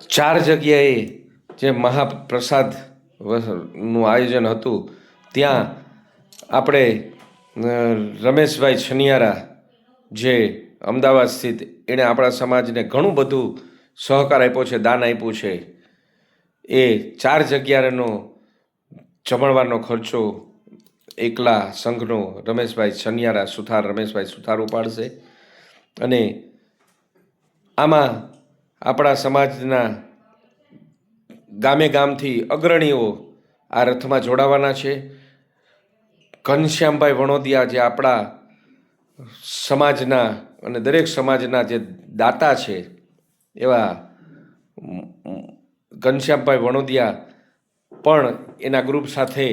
ચાર જગ્યાએ જે મહાપ્રસાદ નું આયોજન હતું ત્યાં આપણે રમેશભાઈ છનિયારા જે અમદાવાદ સ્થિત એણે આપણા સમાજને ઘણું બધું સહકાર આપ્યો છે, દાન આપ્યું છે. એ ચાર જગ્યાનો જમણવારનો ખર્ચો એકલા સંઘનો રમેશભાઈ છનિયારા સુથાર રમેશભાઈ સુથાર ઉપાડશે. અને આમાં આપણા સમાજના ગામે ગામથી અગ્રણીઓ આ રથમાં જોડાવાના છે. ઘનશ્યામભાઈ વણોદિયા જે આપણા સમાજના અને દરેક સમાજના જે દાતા છે એવા ઘનશ્યામભાઈ વણોદિયા પણ એના ગ્રુપ સાથે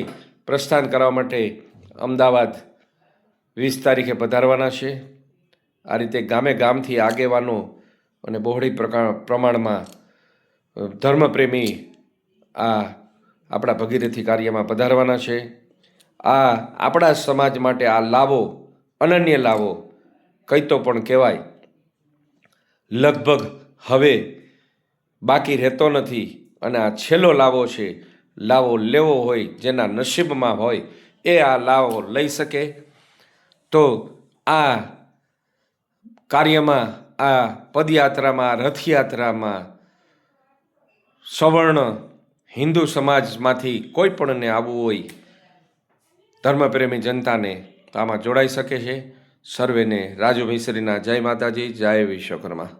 પ્રસ્થાન કરવા માટે અમદાવાદ 20 તારીખે પધારવાના છે. આ રીતે ગામે ગામથી આગેવાનો અને બહોળી પ્રમાણમાં ધર્મપ્રેમી આ આપણા ભગીરથી કાર્યમાં પધારવાના છે. આ આપણા સમાજ માટે આ લાવો, અનન્ય લાવો કંઈ તો પણ કહેવાય. લગભગ હવે બાકી રહેતો નથી અને આ છેલ્લો લાવો છે. લાવો લેવો હોય જેના નસીબમાં હોય એ આ લાવો લઈ શકે. તો આ કાર્યમાં, આ પદયાત્રામાં, રથયાત્રામાં સવર્ણ હિન્દુ સમાજમાંથી કોઈ પણને આવવું હોય, ધર્મપ્રેમી જનતાને આમાં જોડાઈ શકે છે. સર્વેને રાજુ મિશ્રીના જય માતાજી, જય વિશ્વકર્મા.